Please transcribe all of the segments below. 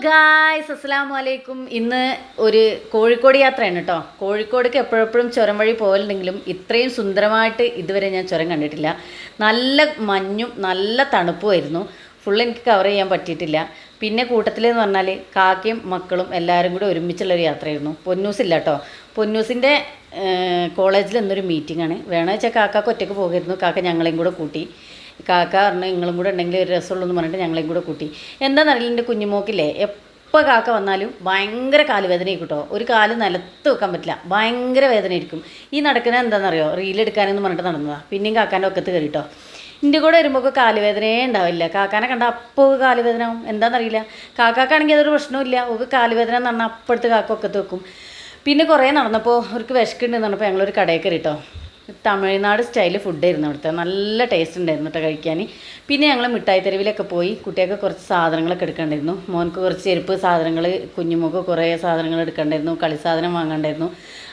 Guys അസ്സലാമു അലൈക്കും. ഇന്ന് ഒരു കോഴിക്കോട് യാത്രയാണ് കേട്ടോ. കോഴിക്കോടേക്ക് എപ്പോഴെപ്പോഴും ചുരം വഴി പോകലുണ്ടെങ്കിലും ഇത്രയും സുന്ദരമായിട്ട് ഇതുവരെ ഞാൻ ചുരം കണ്ടിട്ടില്ല. നല്ല മഞ്ഞും നല്ല തണുപ്പുമായിരുന്നു. ഫുൾ എനിക്ക് കവർ ചെയ്യാൻ പറ്റിയിട്ടില്ല. പിന്നെ കൂട്ടത്തിലെന്ന് പറഞ്ഞാൽ കാക്കയും മക്കളും എല്ലാവരും കൂടി ഒരുമിച്ചുള്ളൊരു യാത്രയായിരുന്നു. പൊന്നൂസില്ല കേട്ടോ. പൊന്നൂസിൻ്റെ കോളേജിൽ ഇന്നൊരു മീറ്റിംഗ് ആണ്. വേണമെന്ന് വെച്ചാൽ കാക്കാക്ക് ഒറ്റയ്ക്ക് പോകായിരുന്നു. കാക്ക ഞങ്ങളെയും കൂടെ കൂട്ടി. കാക്ക പറഞ്ഞു നിങ്ങളും കൂടെ ഉണ്ടെങ്കിൽ ഒരു രസമുള്ളൂ എന്ന് പറഞ്ഞിട്ട് ഞങ്ങളെയും കൂടെ കൂട്ടി. എന്താണെന്നറിയില്ല, എൻ്റെ കുഞ്ഞുമോക്കില്ലേ എപ്പോൾ കാക്ക വന്നാലും ഭയങ്കര കാലുവേദനയായിരിക്കും കേട്ടോ. ഒരു കാല് നിലത്ത് വെക്കാൻ പറ്റില്ല, ഭയങ്കര വേദനയായിരിക്കും. ഈ നടക്കുന്നത് എന്താണെന്നറിയോ, റീലെടുക്കാനെന്ന് പറഞ്ഞിട്ട് നടന്നതാണ്. പിന്നെയും കാക്കാൻ്റെ ഒക്കത്ത് കയറി കേട്ടോ. എൻ്റെ കൂടെ വരുമ്പോൾ കാലുവേദനയേ ഉണ്ടാവില്ല. കാക്കാനെ കണ്ട അപ്പോൾ കാലുവേദന ആവും. എന്താണെന്നറിയില്ല. കാക്കാക്കാണെങ്കിൽ അതൊരു പ്രശ്നമില്ല. ഒക്കെ കാലുവേദന എന്ന് പറഞ്ഞാൽ അപ്പോഴത്തെ കാക്ക ഒക്കത്ത് വെക്കും. പിന്നെ കുറേ നടന്നപ്പോൾ അവർക്ക് വിശക്കുണ്ടെന്ന് പറഞ്ഞപ്പോൾ ഞങ്ങളൊരു കടയിൽ കയറി കേട്ടോ. തമിഴ്നാട് സ്റ്റൈൽ ഫുഡായിരുന്നു അവിടുത്തെ. നല്ല ടേസ്റ്റ് ഉണ്ടായിരുന്നു കേട്ടോ കഴിക്കാൻ. പിന്നെ ഞങ്ങൾ മിഠായി തെരുവിലൊക്കെ പോയി കുട്ടികൾക്ക് കുറച്ച് സാധനങ്ങളൊക്കെ എടുക്കേണ്ടിയിരുന്നു. മോനക്ക് കുറച്ച് ചെരുപ്പ് സാധനങ്ങൾ, കുഞ്ഞുമോക്ക് കുറേ സാധനങ്ങൾ എടുക്കേണ്ടിയിരുന്നു, കളി സാധനം വാങ്ങേണ്ടായിരുന്നു.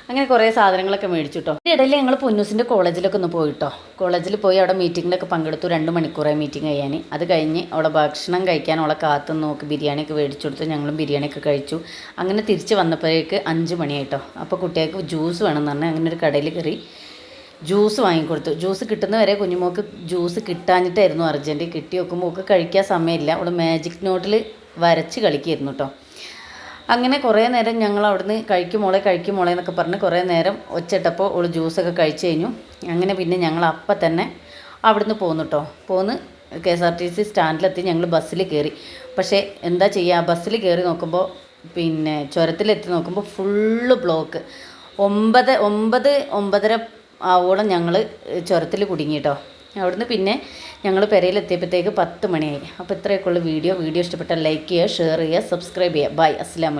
അങ്ങനെ കുറേ സാധനങ്ങളൊക്കെ മേടിച്ചു കേട്ടോ. ഇതിൻ്റെ ഇടയിൽ ഞങ്ങൾ പൊന്നൂസിൻ്റെ കോളേജിലൊക്കെ ഒന്ന് പോയിട്ടോ. കോളേജിൽ പോയി അവിടെ മീറ്റിങ്ങിലൊക്കെ പങ്കെടുത്തു. 2 മണിക്കൂറായി മീറ്റിംഗ് കഴിയാൻ. അത് കഴിഞ്ഞ് അവിടെ ഭക്ഷണം കഴിക്കാൻ അവളെ കാത്തു നോക്കി ബിരിയാണിയൊക്കെ മേടിച്ചു കൊടുത്തു. ഞങ്ങളും ബിരിയാണിയൊക്കെ കഴിച്ചു. അങ്ങനെ തിരിച്ച് വന്നപ്പോഴേക്ക് 5 മണിയായിട്ടോ. അപ്പോൾ കുട്ടികൾക്ക് ജ്യൂസ് വേണമെന്ന് പറഞ്ഞാൽ അങ്ങനെ ഒരു കടയിൽ കയറി ജ്യൂസ് വാങ്ങിക്കൊടുത്തു. ജ്യൂസ് കിട്ടുന്നവരെ കുഞ്ഞുമോക്ക് ജ്യൂസ് കിട്ടാഞ്ഞിട്ടായിരുന്നു അർജൻറ്റ്. കിട്ടി നോക്കുമ്പോൾ ഒക്കെ കഴിക്കാൻ സമയമില്ല. അവൾ മാജിക് നോട്ടിൽ വരച്ച് കളിക്കുമായിരുന്നു കേട്ടോ. അങ്ങനെ കുറേ നേരം ഞങ്ങൾ അവിടുന്ന് കഴിക്കും മോളെ എന്നൊക്കെ പറഞ്ഞ് കുറേ നേരം ഒച്ചിട്ടപ്പോൾ അവൾ ജ്യൂസൊക്കെ കഴിച്ച് കഴിഞ്ഞു. അങ്ങനെ പിന്നെ ഞങ്ങൾ അപ്പം തന്നെ അവിടുന്ന് പോന്നു കേട്ടോ. പോന്ന് KSRTC സ്റ്റാൻഡിലെത്തി ഞങ്ങൾ ബസ്സിൽ കയറി. പക്ഷേ എന്താ ചെയ്യുക, ബസ്സിൽ കയറി നോക്കുമ്പോൾ പിന്നെ ചുരത്തിലെത്തി നോക്കുമ്പോൾ ഫുള്ള് ബ്ലോക്ക്. 9-9:30 ആവോളം ഞങ്ങൾ ചുരത്തിൽ കുടുങ്ങി കേട്ടോ. അവിടുന്ന് പിന്നെ ഞങ്ങൾ പെരയിലെത്തിയപ്പോഴത്തേക്ക് 10 മണിയായി. അപ്പോൾ ഇത്രയൊക്കെ ഉള്ള വീഡിയോ ഇഷ്ടപ്പെട്ടാൽ ലൈക്ക് ചെയ്യുക, ഷെയർ ചെയ്യുക, സബ്സ്ക്രൈബ് ചെയ്യുക. ബൈ. അസ്സലാമു അലൈക്കും.